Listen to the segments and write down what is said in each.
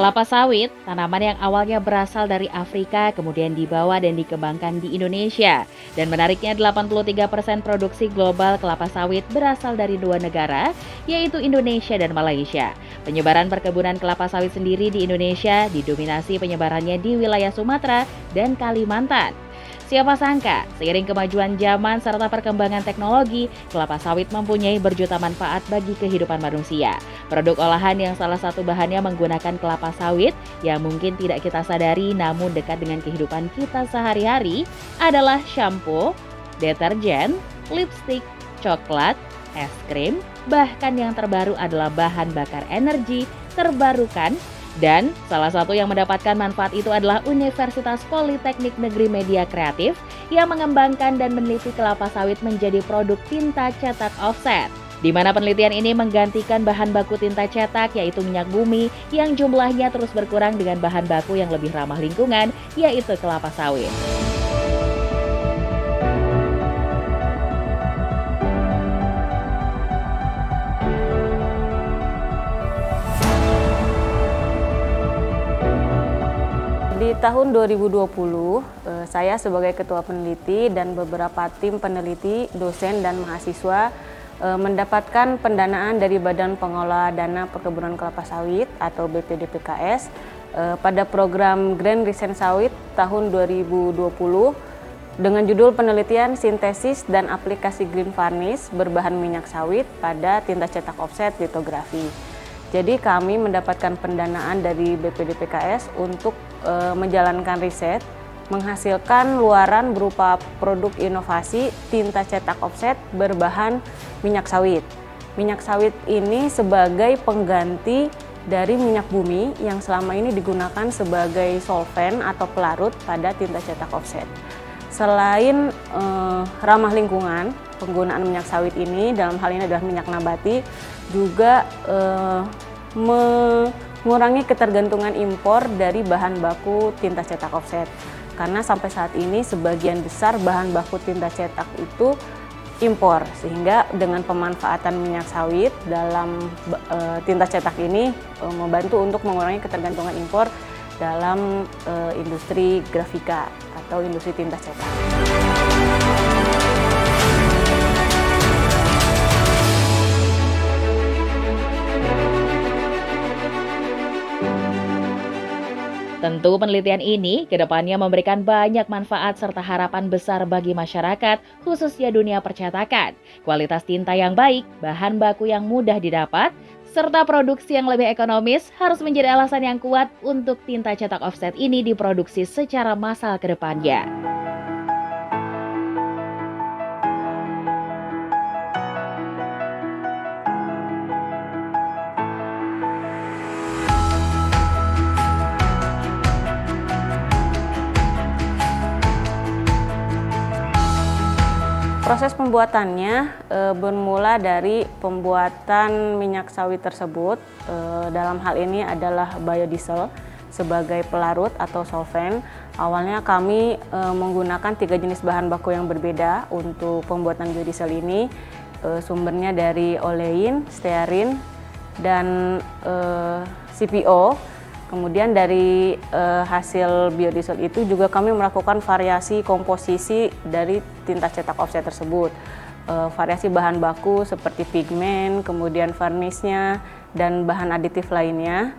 Kelapa sawit, tanaman yang awalnya berasal dari Afrika kemudian dibawa dan dikembangkan di Indonesia. Dan menariknya 83% produksi global kelapa sawit berasal dari dua negara, yaitu Indonesia dan Malaysia. Penyebaran perkebunan kelapa sawit sendiri di Indonesia didominasi penyebarannya di wilayah Sumatera dan Kalimantan. Siapa sangka, seiring kemajuan zaman serta perkembangan teknologi, kelapa sawit mempunyai berjuta manfaat bagi kehidupan manusia. Produk olahan yang salah satu bahannya menggunakan kelapa sawit yang mungkin tidak kita sadari namun dekat dengan kehidupan kita sehari-hari adalah shampoo, deterjen, lipstik, coklat, es krim, bahkan yang terbaru adalah bahan bakar energi terbarukan. Dan salah satu yang mendapatkan manfaat itu adalah Universitas Politeknik Negeri Media Kreatif yang mengembangkan dan meneliti kelapa sawit menjadi produk tinta cetak offset. Di mana penelitian ini menggantikan bahan baku tinta cetak yaitu minyak bumi yang jumlahnya terus berkurang dengan bahan baku yang lebih ramah lingkungan yaitu kelapa sawit. Di tahun 2020, saya sebagai ketua peneliti dan beberapa tim peneliti, dosen dan mahasiswa mendapatkan pendanaan dari Badan Pengelola Dana Perkebunan Kelapa Sawit atau BPDPKS pada program Grand Risen Sawit tahun 2020 dengan judul penelitian sintesis dan aplikasi green varnish berbahan minyak sawit pada tinta cetak offset litografi. Jadi kami mendapatkan pendanaan dari BPDPKS untuk menjalankan riset, menghasilkan luaran berupa produk inovasi tinta cetak offset berbahan minyak sawit. Minyak sawit ini sebagai pengganti dari minyak bumi yang selama ini digunakan sebagai solvent atau pelarut pada tinta cetak offset. Selain ramah lingkungan, penggunaan minyak sawit ini dalam hal ini adalah minyak nabati juga mengurangi ketergantungan impor dari bahan baku tinta cetak offset. Karena sampai saat ini sebagian besar bahan baku tinta cetak itu impor, sehingga dengan pemanfaatan minyak sawit dalam tinta cetak ini membantu untuk mengurangi ketergantungan impor dalam industri grafika atau industri tinta cetak. Tentu penelitian ini kedepannya memberikan banyak manfaat serta harapan besar bagi masyarakat, khususnya dunia percetakan. Kualitas tinta yang baik, bahan baku yang mudah didapat, serta produksi yang lebih ekonomis harus menjadi alasan yang kuat untuk tinta cetak offset ini diproduksi secara massal ke depannya. Proses pembuatannya bermula dari pembuatan minyak sawit tersebut, dalam hal ini adalah biodiesel sebagai pelarut atau solvent. Awalnya kami menggunakan 3 jenis bahan baku yang berbeda untuk pembuatan biodiesel ini. Sumbernya dari olein, stearin, dan CPO. Kemudian dari hasil biodiesel itu juga kami melakukan variasi komposisi dari tinta cetak offset tersebut. Variasi bahan baku seperti pigmen, kemudian varnishnya, dan bahan aditif lainnya.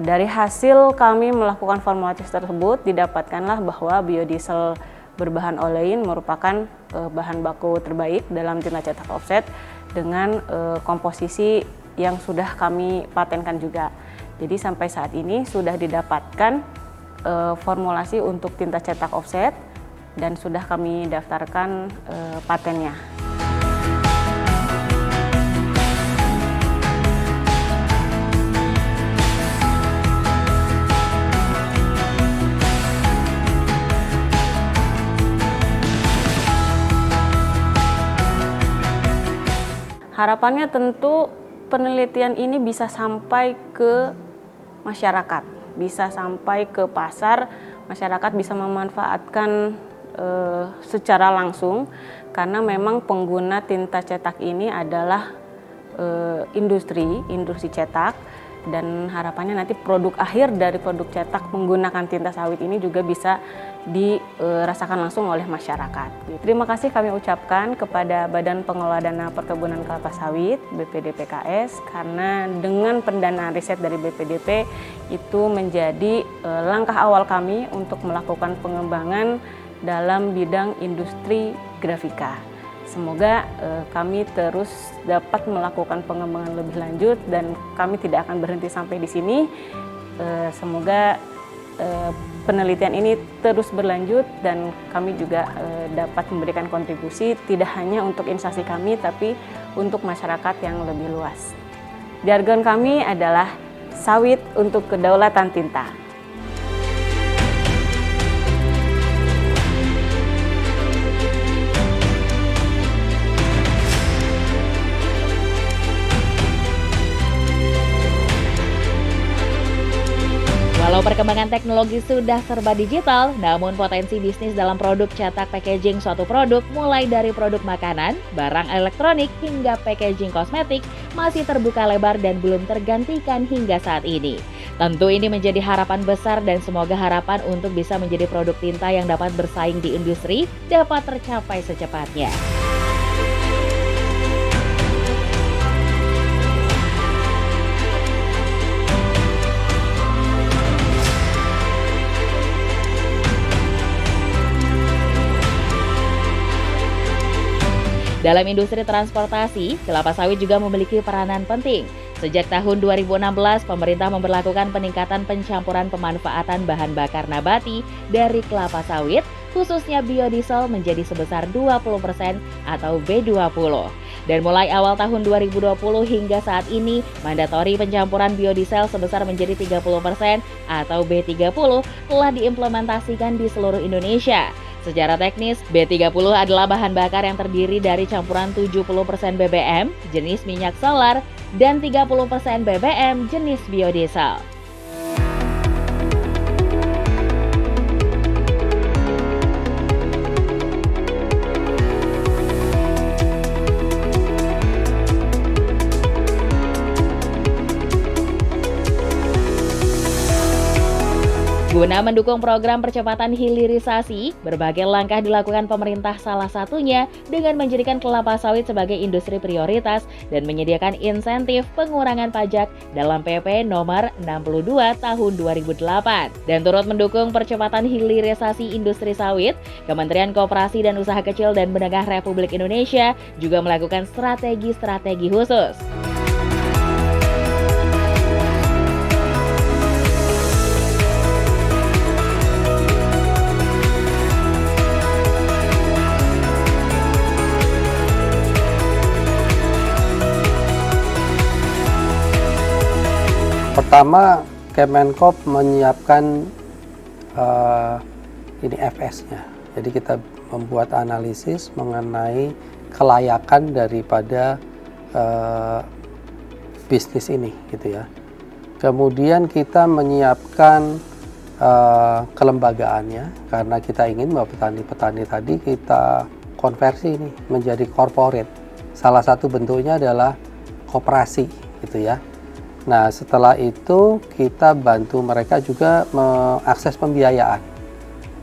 Dari hasil kami melakukan formulasi tersebut, didapatkanlah bahwa biodiesel berbahan olein merupakan bahan baku terbaik dalam tinta cetak offset dengan komposisi yang sudah kami patenkan juga. Jadi sampai saat ini sudah didapatkan formulasi untuk tinta cetak offset dan sudah kami daftarkan patennya. Harapannya tentu penelitian ini bisa sampai ke masyarakat, bisa sampai ke pasar, masyarakat bisa memanfaatkan secara langsung karena memang pengguna tinta cetak ini adalah industri cetak dan harapannya nanti produk akhir dari produk cetak menggunakan tinta sawit ini juga bisa dirasakan langsung oleh masyarakat. Terima kasih kami ucapkan kepada Badan Pengelola Dana Perkebunan Kelapa Sawit BPDPKS, karena dengan pendanaan riset dari BPDP itu menjadi langkah awal kami untuk melakukan pengembangan dalam bidang industri grafika. Semoga kami terus dapat melakukan pengembangan lebih lanjut dan kami tidak akan berhenti sampai di sini. Semoga penelitian ini terus berlanjut dan kami juga dapat memberikan kontribusi tidak hanya untuk instansi kami tapi untuk masyarakat yang lebih luas. Jargon kami adalah sawit untuk kedaulatan tinta. Walau perkembangan teknologi sudah serba digital, namun potensi bisnis dalam produk cetak packaging suatu produk mulai dari produk makanan, barang elektronik, hingga packaging kosmetik masih terbuka lebar dan belum tergantikan hingga saat ini. Tentu ini menjadi harapan besar dan semoga harapan untuk bisa menjadi produk tinta yang dapat bersaing di industri dapat tercapai secepatnya. Dalam industri transportasi, kelapa sawit juga memiliki peranan penting. Sejak tahun 2016, pemerintah memberlakukan peningkatan pencampuran pemanfaatan bahan bakar nabati dari kelapa sawit, khususnya biodiesel menjadi sebesar 20% atau B20. Dan mulai awal tahun 2020 hingga saat ini, mandatori pencampuran biodiesel sebesar menjadi 30% atau B30 telah diimplementasikan di seluruh Indonesia. Secara teknis, B30 adalah bahan bakar yang terdiri dari campuran 70% BBM jenis minyak solar dan 30% BBM jenis biodiesel. Guna mendukung program percepatan hilirisasi, berbagai langkah dilakukan pemerintah, salah satunya dengan menjadikan kelapa sawit sebagai industri prioritas dan menyediakan insentif pengurangan pajak dalam PP nomor 62 tahun 2008. Dan turut mendukung percepatan hilirisasi industri sawit, Kementerian Koperasi dan Usaha Kecil dan Menengah Republik Indonesia juga melakukan strategi-strategi khusus. Pertama, Kemenkop menyiapkan ini FS-nya. Jadi kita membuat analisis mengenai kelayakan daripada bisnis ini, gitu ya. Kemudian kita menyiapkan kelembagaannya karena kita ingin bahwa petani-petani tadi kita konversi ini menjadi corporate. Salah satu bentuknya adalah koperasi, gitu ya. Nah, setelah itu kita bantu mereka juga mengakses pembiayaan.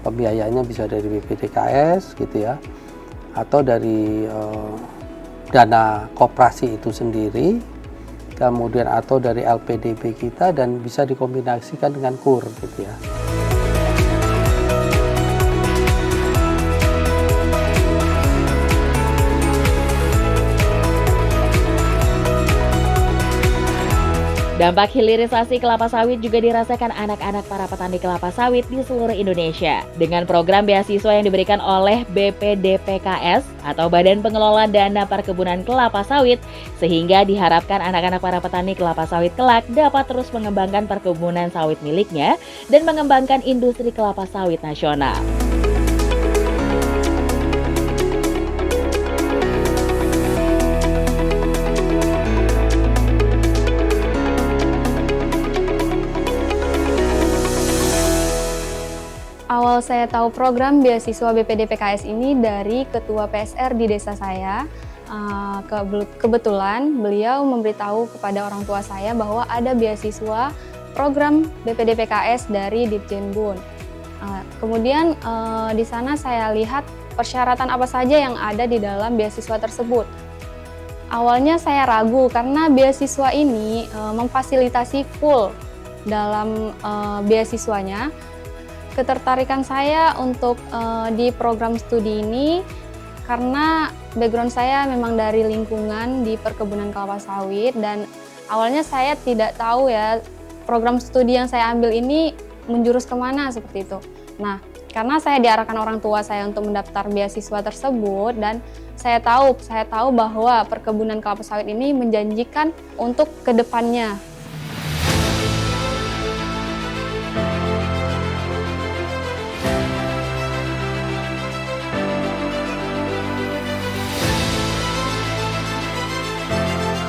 Pembiayaannya bisa dari BPDKS gitu ya, atau dari dana koperasi itu sendiri, kemudian atau dari LPDB kita dan bisa dikombinasikan dengan KUR gitu ya. Dampak hilirisasi kelapa sawit juga dirasakan anak-anak para petani kelapa sawit di seluruh Indonesia. Dengan program beasiswa yang diberikan oleh BPDPKS atau Badan Pengelola Dana Perkebunan Kelapa Sawit, sehingga diharapkan anak-anak para petani kelapa sawit kelak dapat terus mengembangkan perkebunan sawit miliknya dan mengembangkan industri kelapa sawit nasional. Awal saya tahu program beasiswa BPDPKS ini dari ketua PSR di desa saya. Kebetulan beliau memberitahu kepada orang tua saya bahwa ada beasiswa program BPD PKS dari Ditjenbun. Kemudian di sana saya lihat persyaratan apa saja yang ada di dalam beasiswa tersebut. Awalnya saya ragu karena beasiswa ini memfasilitasi full dalam beasiswanya. Ketertarikan saya untuk di program studi ini karena background saya memang dari lingkungan di perkebunan kelapa sawit, dan awalnya saya tidak tahu ya program studi yang saya ambil ini menjurus kemana seperti itu. Nah, karena saya diarahkan orang tua saya untuk mendaftar beasiswa tersebut, dan saya tahu bahwa perkebunan kelapa sawit ini menjanjikan untuk kedepannya.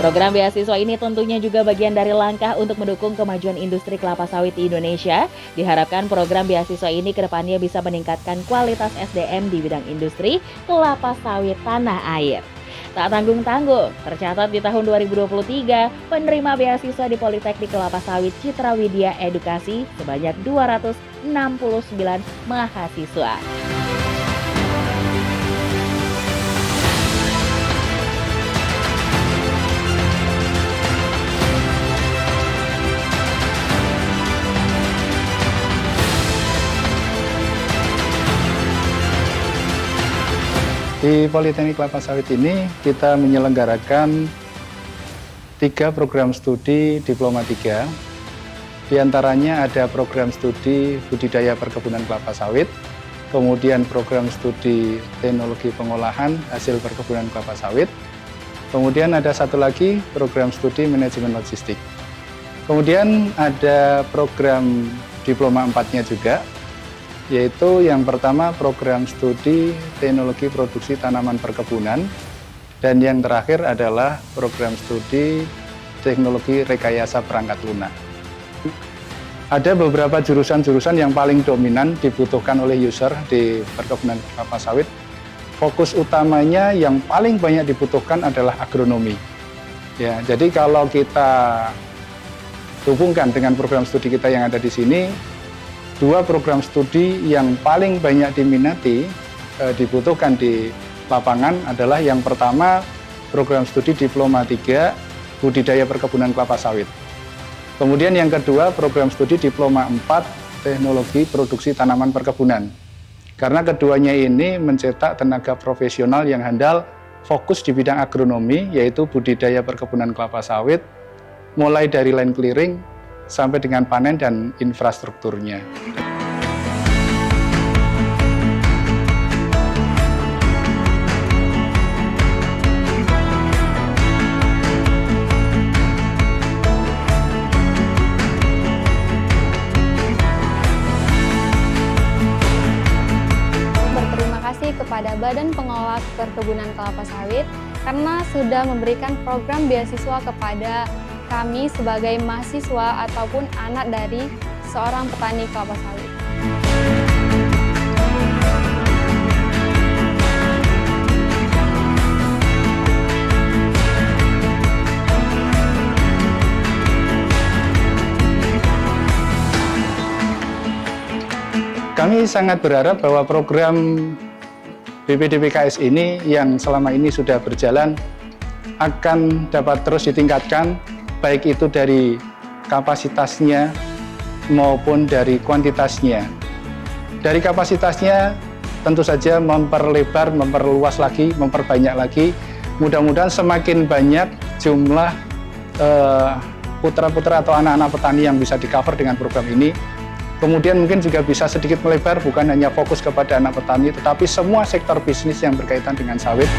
Program beasiswa ini tentunya juga bagian dari langkah untuk mendukung kemajuan industri kelapa sawit di Indonesia. Diharapkan program beasiswa ini kedepannya bisa meningkatkan kualitas SDM di bidang industri kelapa sawit tanah air. Tak tanggung-tanggung, tercatat di tahun 2023, penerima beasiswa di Politeknik Kelapa Sawit Citra Widya Edukasi sebanyak 269 mahasiswa. Di Politeknik Kelapa Sawit ini kita menyelenggarakan 3 program studi Diploma 3. Di antaranya ada program studi Budidaya Perkebunan Kelapa Sawit, kemudian program studi Teknologi Pengolahan Hasil Perkebunan Kelapa Sawit, kemudian ada satu lagi program studi Manajemen Logistik. Kemudian ada program Diploma 4-nya juga, yaitu yang pertama program studi Teknologi Produksi Tanaman Perkebunan, dan yang terakhir adalah program studi Teknologi Rekayasa Perangkat Lunak. Ada beberapa jurusan-jurusan yang paling dominan dibutuhkan oleh user di perkebunan kelapa sawit. Fokus utamanya yang paling banyak dibutuhkan adalah agronomi. Ya, jadi kalau kita hubungkan dengan program studi kita yang ada di sini, 2 program studi yang paling banyak diminati dibutuhkan di lapangan adalah yang pertama program studi Diploma 3 Budidaya Perkebunan Kelapa Sawit. Kemudian yang kedua program studi Diploma 4 Teknologi Produksi Tanaman Perkebunan. Karena keduanya ini mencetak tenaga profesional yang handal fokus di bidang agronomi, yaitu budidaya perkebunan kelapa sawit, mulai dari land clearing sampai dengan panen dan infrastrukturnya. Berterima kasih kepada Badan Pengelola Perkebunan Kelapa Sawit karena sudah memberikan program beasiswa kepada kami sebagai mahasiswa ataupun anak dari seorang petani kelapa sawit. Kami sangat berharap bahwa program BPD PKS ini yang selama ini sudah berjalan akan dapat terus ditingkatkan, baik itu dari kapasitasnya maupun dari kuantitasnya. Dari kapasitasnya tentu saja memperlebar, memperluas lagi, memperbanyak lagi. Mudah-mudahan semakin banyak jumlah putra-putra atau anak-anak petani yang bisa di-cover dengan program ini. Kemudian mungkin juga bisa sedikit melebar, bukan hanya fokus kepada anak petani, tetapi semua sektor bisnis yang berkaitan dengan sawit.